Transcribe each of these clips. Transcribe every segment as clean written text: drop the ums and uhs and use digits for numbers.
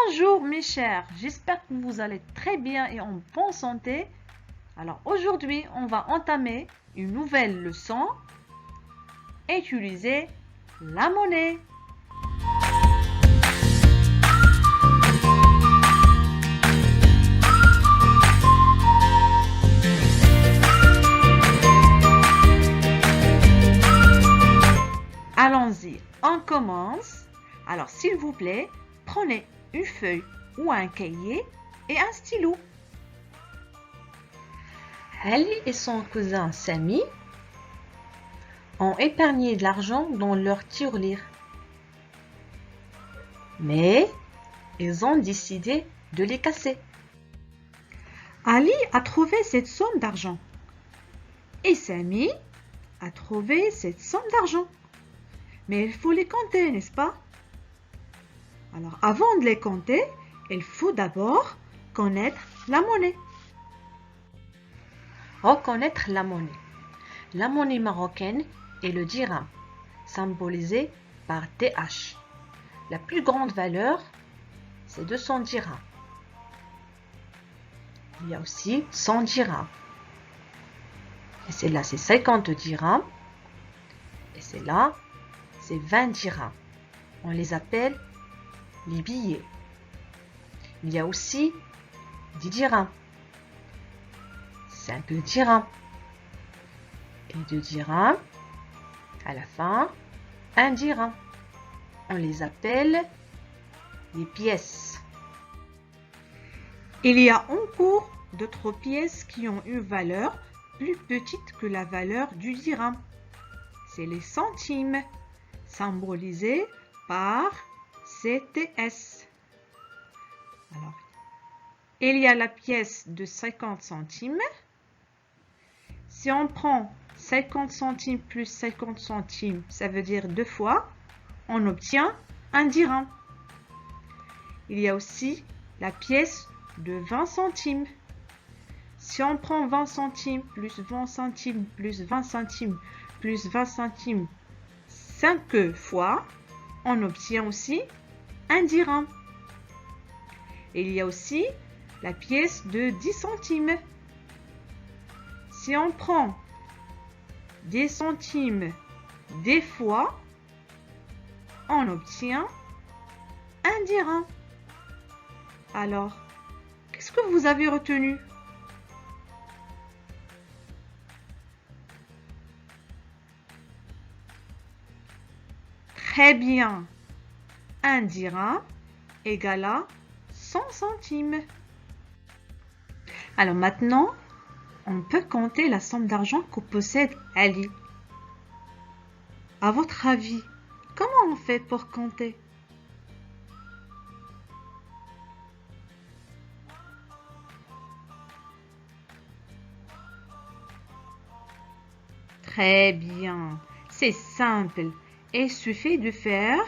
Bonjour mes chers, j'espère que vous allez très bien et en bonne santé. Alors aujourd'hui, on va entamer une nouvelle leçon. Utiliser la monnaie. Allons-y, on commence. Alors s'il vous plaît, prenez une feuille ou un cahier et un stylo. Ali et son cousin Sami ont épargné de l'argent dans leur tirelire. Mais ils ont décidé de les casser. Ali a trouvé cette somme d'argent et Sami a trouvé cette somme d'argent. Mais il faut les compter, n'est-ce pas? Alors, avant de les compter, il faut d'abord connaître la monnaie. Reconnaître la monnaie. La monnaie marocaine est le dirham, symbolisé par DH. La plus grande valeur, c'est 200 dirhams. Il y a aussi 100 dirhams. Et celle-là, c'est 50 dirhams. Et celle-là, c'est 20 dirhams. On les appelle les billets. Il y a aussi 10 dirhams, 5 dirhams et 2 dirhams. À la fin, 1 dirham. On les appelle les pièces. Il y a encore d'autres pièces qui ont une valeur plus petite que la valeur du dirham. C'est les centimes, symbolisés par CTS. Alors, il y a la pièce de 50 centimes. Si on prend 50 centimes plus 50 centimes, ça veut dire 2 fois, on obtient 1 dirham. Il y a aussi la pièce de 20 centimes. Si on prend 20 centimes plus 20 centimes plus 20 centimes plus 20 centimes 5 fois, on obtient aussi 1 dirham. Il y a aussi la pièce de 10 centimes. Si on prend 10 centimes des fois, on obtient 1 dirham. Alors, qu'est-ce que vous avez retenu? Très bien. 1 dirham égale à 100 centimes. Alors maintenant, on peut compter la somme d'argent que possède Ali. À votre avis, comment on fait pour compter? Très bien, c'est simple. Il suffit de faire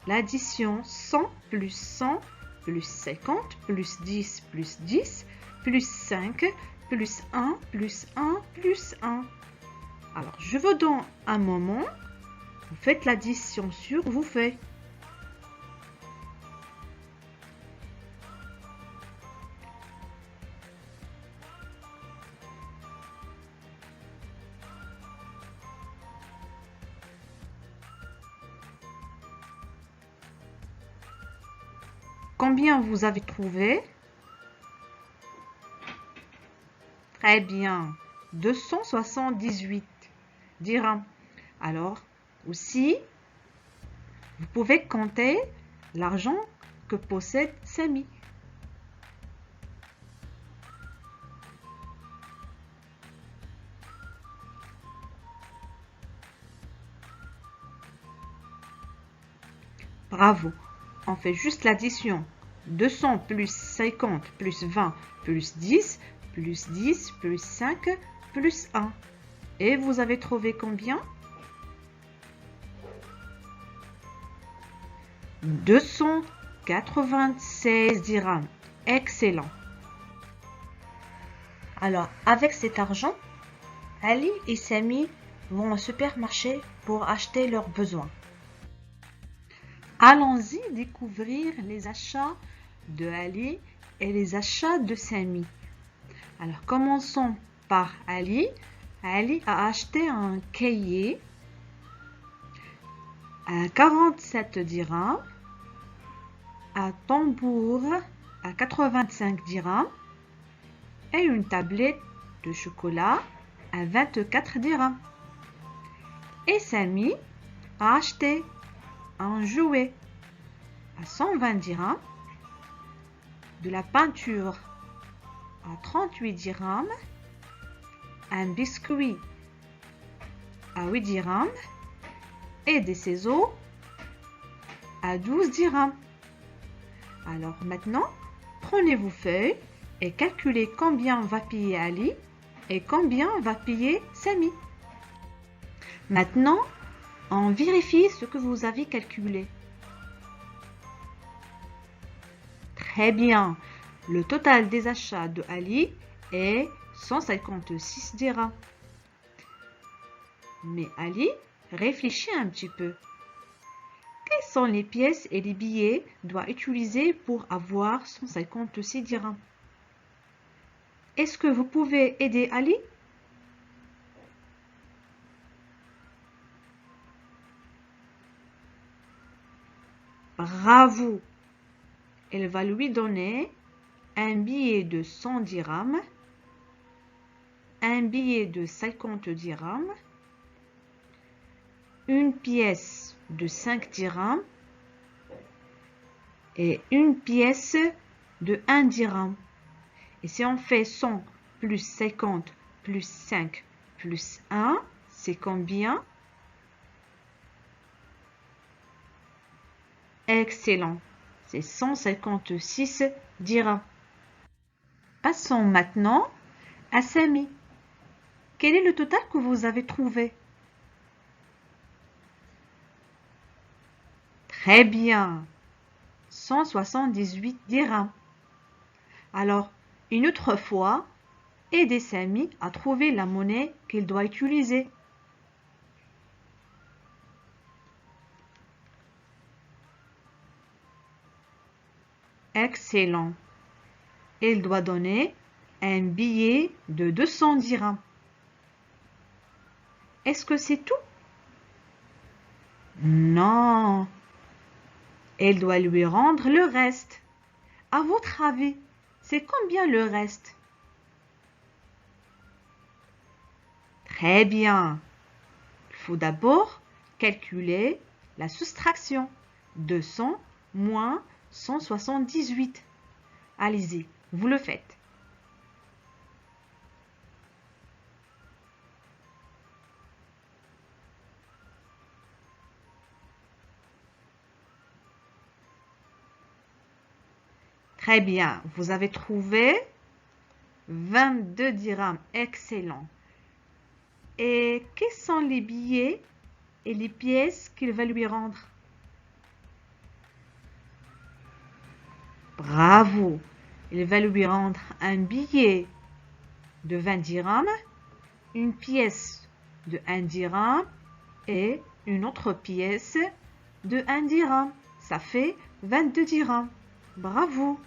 l'addition 100 plus 100 plus 50 plus 10 plus 10 plus 5 plus 1 plus 1 plus 1. Alors, je vous donne un moment. Vous faites l'addition sur vos feuilles. Combien vous avez trouvé? Très bien, 278 dirhams. Alors, aussi, vous pouvez compter l'argent que possède Sami. Bravo! On fait juste l'addition. 200 plus 50 plus 20 plus 10 plus 10 plus 5 plus 1. Et vous avez trouvé combien? 296 dirhams. Excellent. Alors, avec cet argent, Ali et Sami vont au supermarché pour acheter leurs besoins. Allons-y découvrir les achats de Ali et les achats de Sami. Alors, commençons par Ali. Ali a acheté un cahier à 47 dirhams, un tambour à 85 dirhams et une tablette de chocolat à 24 dirhams. Et Sami a acheté un jouet à 120 dirhams, de la peinture à 38 dirhams, un biscuit à 8 dirhams et des ciseaux à 12 dirhams. Alors maintenant, prenez vos feuilles et calculez combien va payer Ali et combien va payer Sami. Maintenant, on vérifie ce que vous avez calculé. Très bien. Le total des achats de Ali est 156 dirhams. Mais Ali, réfléchis un petit peu. Quelles sont les pièces et les billets doit utiliser pour avoir 156 dirhams? Est-ce que vous pouvez aider Ali? Bravo! Elle va lui donner un billet de 100 dirhams, un billet de 50 dirhams, une pièce de 5 dirhams et une pièce de 1 dirham. Et si on fait 100 plus 50 plus 5 plus 1, c'est combien? Excellent, c'est 156 dirhams. Passons maintenant à Sami. Quel est le total que vous avez trouvé? Très bien, 178 dirhams. Alors, une autre fois, aidez Sami à trouver la monnaie qu'il doit utiliser. Excellent. Il doit donner un billet de 200 dirhams. Est-ce que c'est tout? Non. Elle doit lui rendre le reste. À votre avis, c'est combien le reste? Très bien. Il faut d'abord calculer la soustraction. 200 moins 178. Allez-y, vous le faites. Très bien, vous avez trouvé 22 dirhams. Excellent. Et quels sont les billets et les pièces qu'il va lui rendre? Bravo! Il va lui rendre un billet de 20 dirhams, une pièce de 1 dirham et une autre pièce de 1 dirham. Ça fait 22 dirhams. Bravo!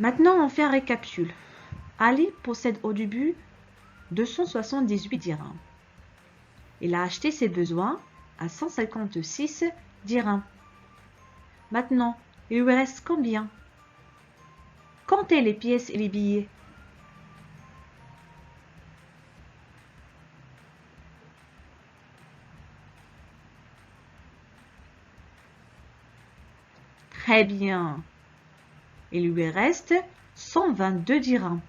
Maintenant, on fait un récapitule. Ali possède au début 278 dirhams. Il a acheté ses besoins à 156 dirhams. Maintenant, il lui reste combien? Comptez les pièces et les billets. Très bien. Il lui reste 122 dirhams.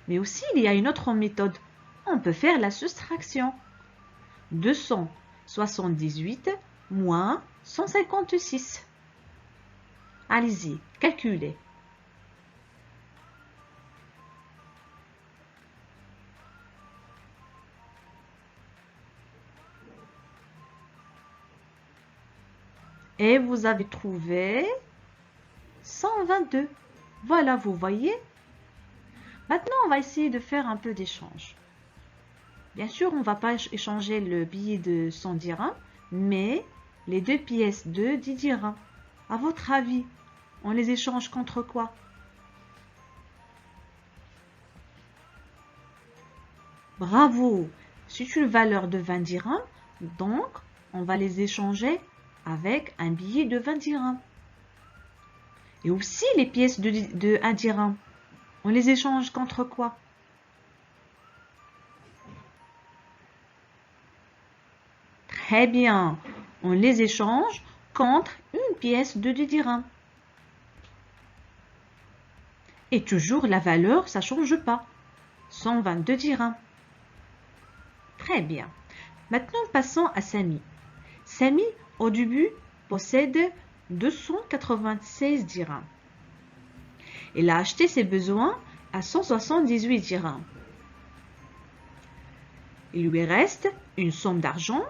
Mais aussi, il y a une autre méthode. On peut faire la soustraction. 278 moins 156. Allez-y, calculez. Et vous avez trouvé 122. Voilà, vous voyez. Maintenant, on va essayer de faire un peu d'échange. Bien sûr, on ne va pas échanger le billet de 100 dirhams, mais les deux pièces de 10 dirhams. À votre avis, on les échange contre quoi? Bravo! C'est une valeur de 20 dirhams, donc on va les échanger avec un billet de 20 dirhams. Et aussi les pièces de 1 dirham, on les échange contre quoi? Très bien, on les échange contre une pièce de 2 dirhams. Et toujours la valeur, ça ne change pas. 122 dirhams. Très bien. Maintenant, passons à Samy. Samy, au début, possède 296 dirhams. Il a acheté ses besoins à 178 dirhams. Il lui reste une somme d'argent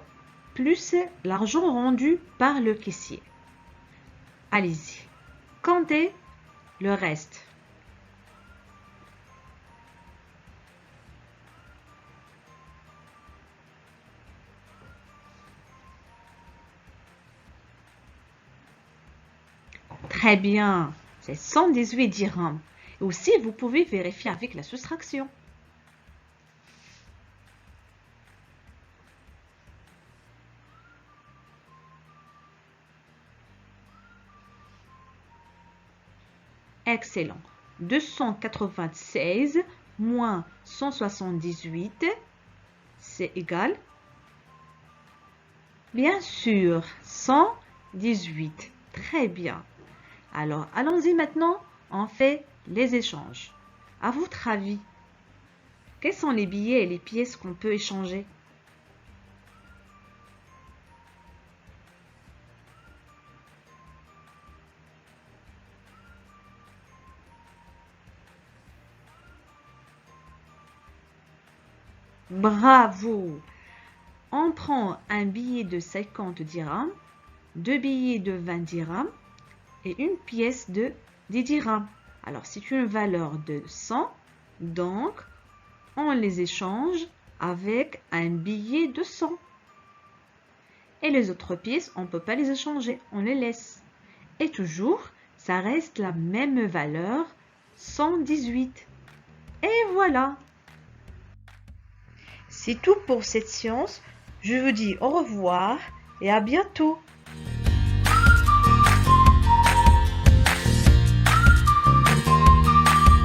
plus l'argent rendu par le caissier. Allez-y, comptez le reste. Très bien, c'est 118 dirhams. Et aussi, vous pouvez vérifier avec la soustraction. Excellent. 296 moins 178, c'est égal. Bien sûr, 118. Très bien. Alors, allons-y maintenant, on fait les échanges. À votre avis, quels sont les billets et les pièces qu'on peut échanger? Bravo! On prend un billet de 50 dirhams, deux billets de 20 dirhams et une pièce de 10 dirhams. Alors, c'est une valeur de 100, donc on les échange avec un billet de 100. Et les autres pièces, on ne peut pas les échanger, on les laisse. Et toujours, ça reste la même valeur, 118. Et voilà! C'est tout pour cette séance. Je vous dis au revoir et à bientôt.